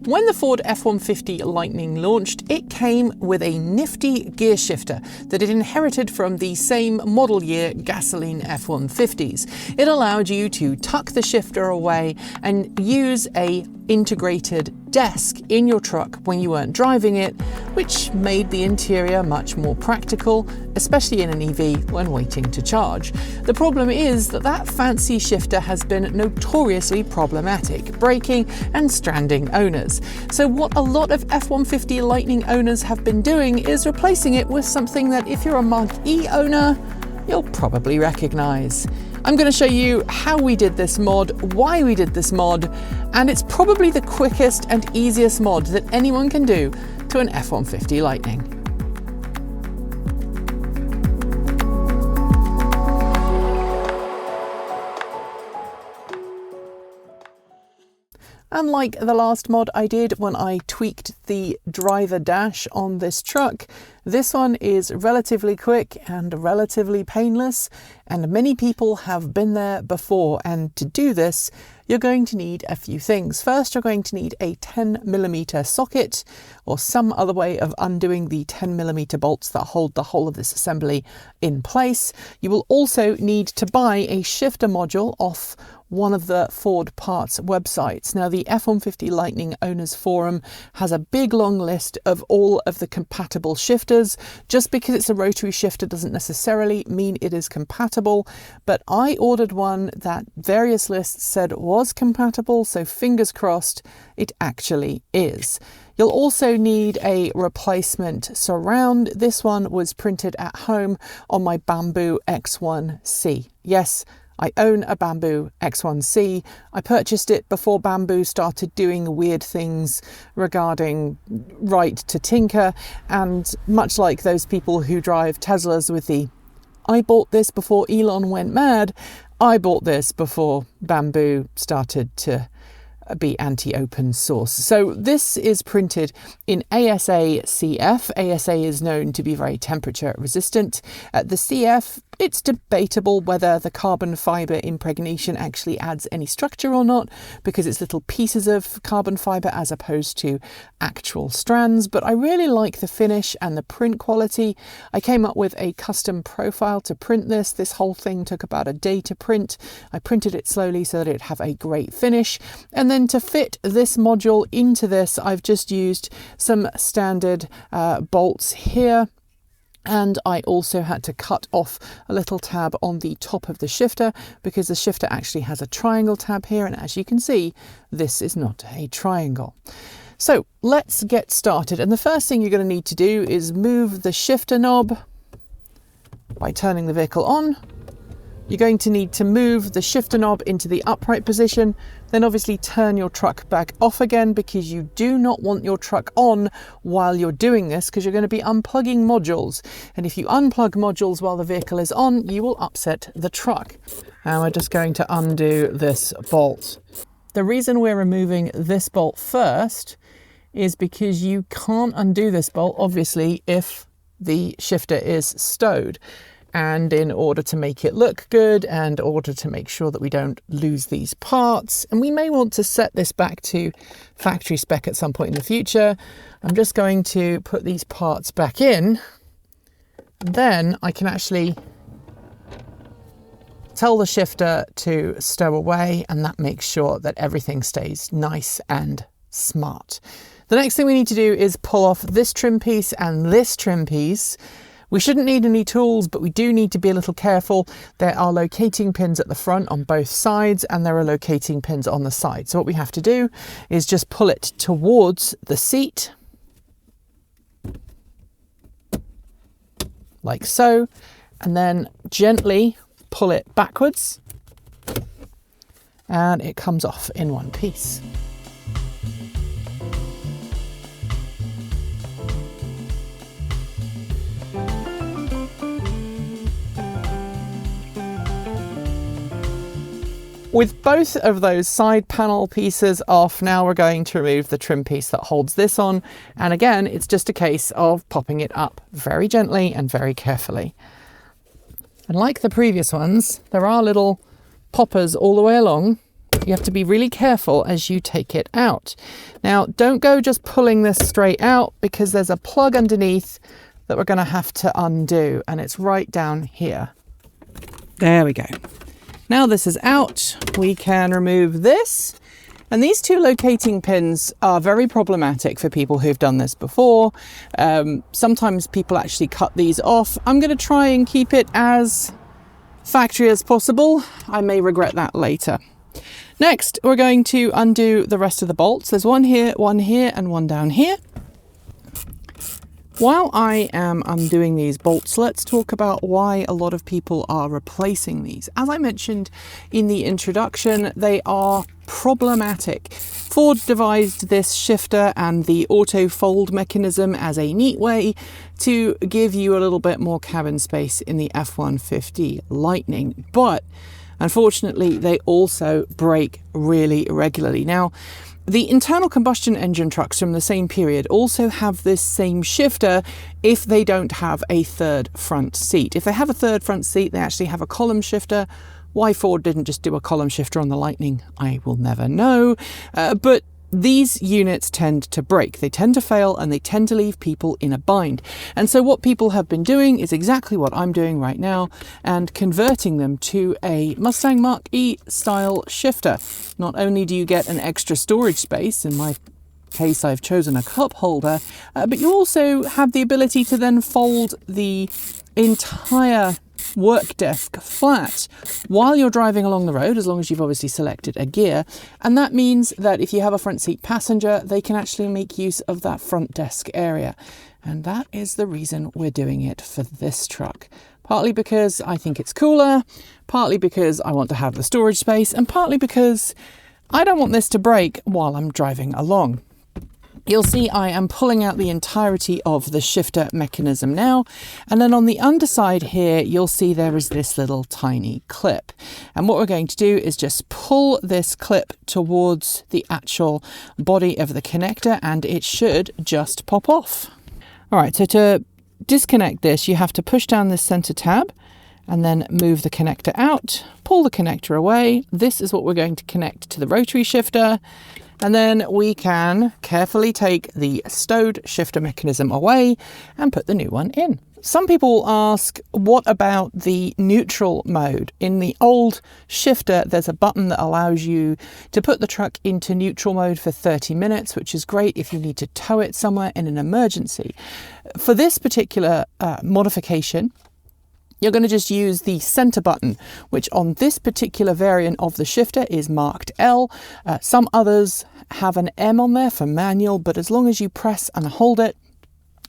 When the Ford F150 Lightning launched, it came with a nifty gear shifter that it inherited from the same model year gasoline F150s. It allowed you to tuck the shifter away and use a integrated desk in your truck when you weren't driving it, which made the interior much more practical, especially in an EV when waiting to charge. The problem is that fancy shifter has been notoriously problematic, braking and stranding owners. So what a lot of F150 Lightning owners have been doing is replacing it with something that if you're a Mark E owner, you'll probably recognize. I'm going to show you how we did this mod, why we did this mod, and it's probably the quickest and easiest mod that anyone can do to an F150 Lightning. Unlike the last mod I did when I tweaked the driver dash on this truck, this one is relatively quick and relatively painless, and many people have been there before. And to do this, you're going to need a few things. First, you're going to need a 10mm socket or some other way of undoing the 10mm bolts that hold the whole of this assembly in place. You will also need to buy a shifter module off one of the Ford parts websites. Now, the F150 Lightning Owners Forum has a big long list of all of the compatible shifters. Just because it's a rotary shifter doesn't necessarily mean it is compatible, but I ordered one that various lists said was compatible, so fingers crossed it actually is. You'll also need a replacement surround. This one was printed at home on my Bamboo X1C. Yes, I own a Bamboo X1C. I purchased it before Bamboo started doing weird things regarding right to tinker, and much like those people who drive Teslas with the "I bought this before Elon went mad," I bought this before Bamboo started to be anti-open source. So this is printed in ASA CF. ASA is known to be very temperature resistant. The CF, it's debatable whether the carbon fibre impregnation actually adds any structure or not, because it's little pieces of carbon fibre as opposed to actual strands, but I really like the finish and the print quality. I came up with a custom profile to print this. This whole thing took about a day to print. I printed it slowly so that it'd have a great finish, and then to fit this module into this, I've just used some standard bolts here. And I also had to cut off a little tab on the top of the shifter because the shifter actually has a triangle tab here. And as you can see, this is not a triangle. So let's get started. And the first thing you're going to need to do is move the shifter knob by turning the vehicle on. You're going to need to move the shifter knob into the upright position, then obviously turn your truck back off again, because you do not want your truck on while you're doing this, because you're going to be unplugging modules. And if you unplug modules while the vehicle is on, you will upset the truck. Now we're just going to undo this bolt. The reason we're removing this bolt first is because you can't undo this bolt, obviously, if the shifter is stowed. And in order to make it look good, and in order to make sure that we don't lose these parts, and we may want to set this back to factory spec at some point in the future, I'm just going to put these parts back in. Then I can actually tell the shifter to stow away, and that makes sure that everything stays nice and smart. The next thing we need to do is pull off this trim piece and this trim piece. We shouldn't need any tools, but we do need to be a little careful. There are locating pins at the front on both sides, and there are locating pins on the side. So what we have to do is just pull it towards the seat, like so, and then gently pull it backwards, and it comes off in one piece. With both of those side panel pieces off, now we're going to remove the trim piece that holds this on. And again, it's just a case of popping it up very gently and very carefully. And like the previous ones, there are little poppers all the way along. You have to be really careful as you take it out. Now, don't go just pulling this straight out, because there's a plug underneath that we're going to have to undo, and it's right down here. There we go. Now this is out, we can remove this. And these two locating pins are very problematic for people who've done this before. Sometimes people actually cut these off. I'm going to try and keep it as factory as possible. I may regret that later. Next, we're going to undo the rest of the bolts. There's one here, and one down here. While I am undoing these bolts, let's talk about why a lot of people are replacing these. As I mentioned in the introduction, they are problematic. Ford devised this shifter and the auto fold mechanism as a neat way to give you a little bit more cabin space in the F150 Lightning, but unfortunately they also break really regularly. Now, the internal combustion engine trucks from the same period also have this same shifter if they don't have a third front seat. If they have a third front seat, they actually have a column shifter. Why Ford didn't just do a column shifter on the Lightning, I will never know. But these units tend to break, they tend to fail, and they tend to leave people in a bind. And so what people have been doing is exactly what I'm doing right now, and converting them to a Mustang Mach-E style shifter. Not only do you get an extra storage space, in my case I've chosen a cup holder, but you also have the ability to then fold the entire work desk flat while you're driving along the road, as long as you've obviously selected a gear. And that means that if you have a front seat passenger, they can actually make use of that front desk area. And that is the reason we're doing it for this truck. Partly because I think it's cooler, partly because I want to have the storage space, and partly because I don't want this to break while I'm driving along. You'll see I am pulling out the entirety of the shifter mechanism now, and then on the underside here you'll see there is this little tiny clip, and what we're going to do is just pull this clip towards the actual body of the connector and it should just pop off. Alright, so to disconnect this you have to push down this center tab and then move the connector out, pull the connector away. This is what we're going to connect to the rotary shifter. And then we can carefully take the stowed shifter mechanism away and put the new one in. Some people ask, what about the neutral mode? In the old shifter, there's a button that allows you to put the truck into neutral mode for 30 minutes, which is great if you need to tow it somewhere in an emergency. For this particular modification, you're going to just use the center button, which on this particular variant of the shifter is marked L. Some others have an M on there for manual, but as long as you press and hold it,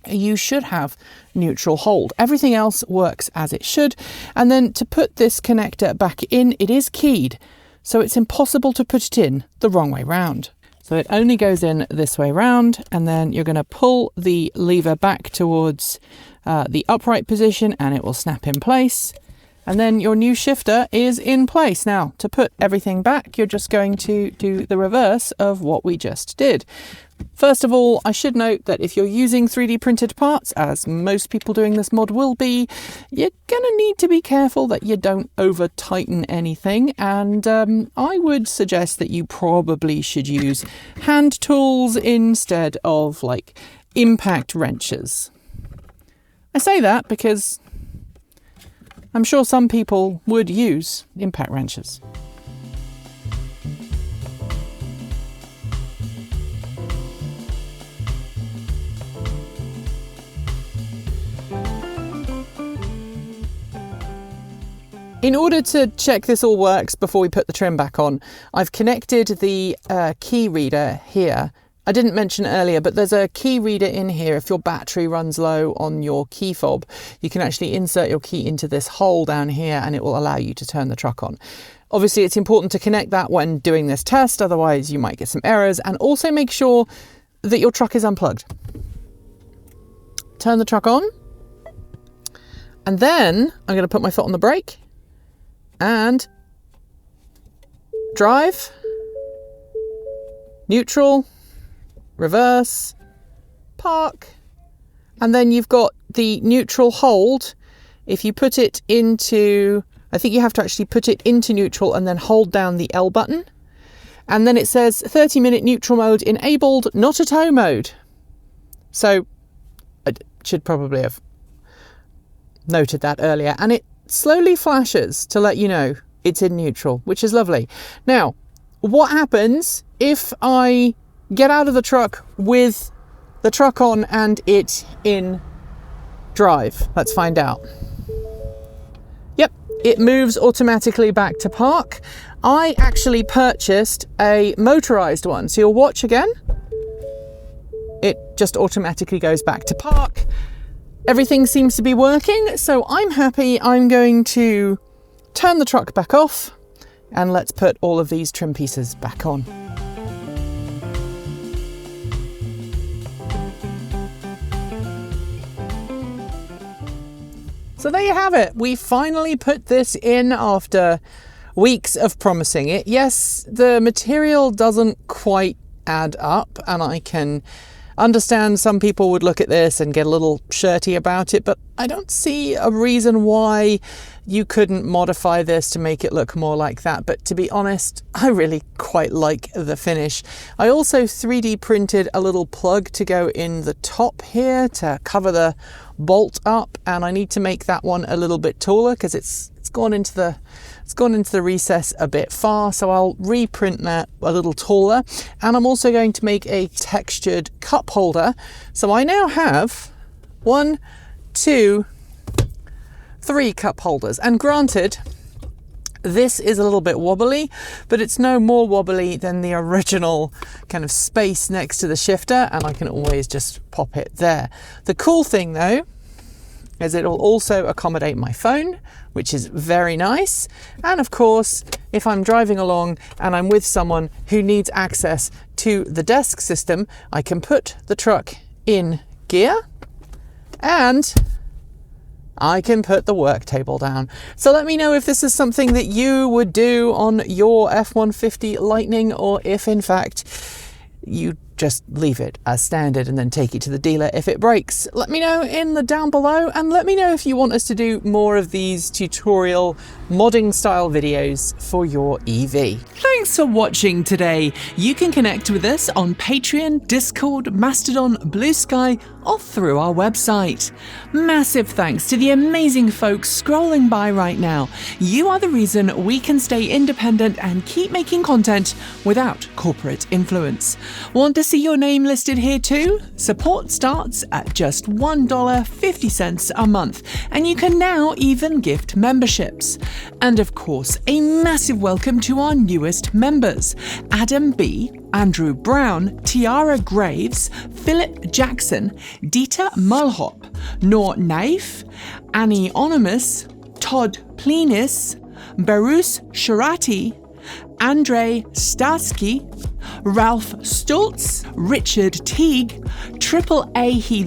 you should have neutral hold. Everything else works as it should. And then to put this connector back in, it is keyed, so it's impossible to put it in the wrong way round. So it only goes in this way round, and then you're going to pull the lever back towards the upright position and it will snap in place. And then your new shifter is in place. Now, to put everything back, you're just going to do the reverse of what we just did. First of all, I should note that if you're using 3D printed parts, as most people doing this mod will be, you're going to need to be careful that you don't over tighten anything. And I would suggest that you probably should use hand tools instead of like impact wrenches. I say that because I'm sure some people would use impact wrenches. In order to check this all works before we put the trim back on, I've connected the key reader here. I didn't mention earlier, but there's a key reader in here. If your battery runs low on your key fob, you can actually insert your key into this hole down here and it will allow you to turn the truck on. Obviously, it's important to connect that when doing this test, otherwise you might get some errors, and also make sure that your truck is unplugged. Turn the truck on, and then I'm going to put my foot on the brake and drive, neutral, reverse, park, and then you've got the neutral hold. If you put it into, I think you have to actually put it into neutral and then hold down the L button, And then it says 30-minute neutral mode enabled, not a tow mode. So I should probably have noted that earlier. And it slowly flashes to let you know it's in neutral, which is lovely. Now, what happens if I get out of the truck with the truck on and it in drive? Let's find out. Yep, it moves automatically back to park. I actually purchased a motorized one, so you'll watch again. It just automatically goes back to park. Everything seems to be working, so I'm happy. I'm going to turn the truck back off and let's put all of these trim pieces back on. So there you have it. We finally put this in after weeks of promising it. Yes, the material doesn't quite add up, and I can understand some people would look at this and get a little shirty about it, but I don't see a reason why you couldn't modify this to make it look more like that. But to be honest, I really quite like the finish. I also 3D printed a little plug to go in the top here to cover the bolt up, and I need to make that one a little bit taller because it's gone into the recess a bit far, so I'll reprint that a little taller. And I'm also going to make a textured cup holder, so I now have 1, 2, 3 cup holders. And granted, this is a little bit wobbly, but it's no more wobbly than the original kind of space next to the shifter, and I can always just pop it there. The cool thing though is it will also accommodate my phone, which is very nice. And of course, if I'm driving along and I'm with someone who needs access to the desk system, I can put the truck in gear and I can put the work table down. So let me know if this is something that you would do on your F150 Lightning, or if in fact you just leave it as standard and then take it to the dealer if it breaks. Let me know in the down below, and let me know if you want us to do more of these tutorial modding style videos for your EV. Thanks for watching today. You can connect with us on Patreon, Discord, Mastodon, Blue Sky, or through our website. Massive thanks to the amazing folks scrolling by right now. You are the reason we can stay independent and keep making content without corporate influence. Want to see your name listed here too? Support starts at just $1.50 a month, and you can now even gift memberships. And of course, a massive welcome to our newest members: Adam B, Andrew Brown, Tiara Graves, Philip Jackson, Dieter Mulhop, Noor Naif, Annie Onimus, Todd Plenus, Barus Sharati, Andrei Starsky, Ralph Stultz, Richard Teague, Triple A He,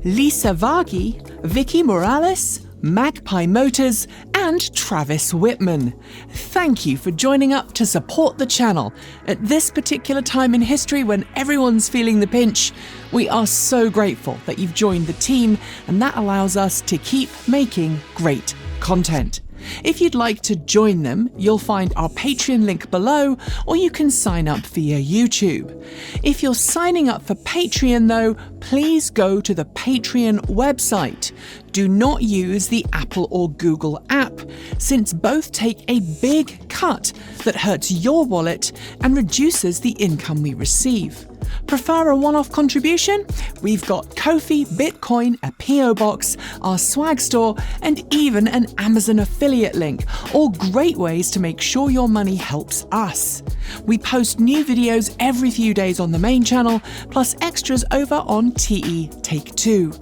Lisa Vargi, Vicky Morales, Magpie Motors, and Travis Whitman. Thank you for joining up to support the channel. At this particular time in history when everyone's feeling the pinch, we are so grateful that you've joined the team, and that allows us to keep making great content. If you'd like to join them, you'll find our Patreon link below, or you can sign up via YouTube. If you're signing up for Patreon though, please go to the Patreon website. Do not use the Apple or Google app, since both take a big cut that hurts your wallet and reduces the income we receive. Prefer a one-off contribution? We've got Ko-fi, Bitcoin, a PO box, our swag store, and even an Amazon affiliate link, all great ways to make sure your money helps us. We post new videos every few days on the main channel, plus extras over on TE Take 2.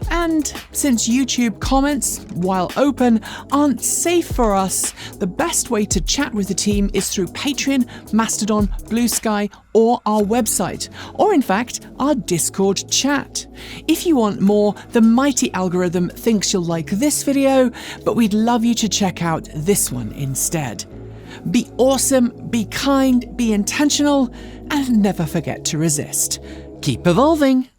And since YouTube comments, while open, aren't safe for us, the best way to chat with the team is through Patreon, Mastodon, Blue Sky, or our website, or in fact, our Discord chat. If you want more, the mighty algorithm thinks you'll like this video, but we'd love you to check out this one instead. Be awesome, be kind, be intentional, and never forget to resist. Keep evolving.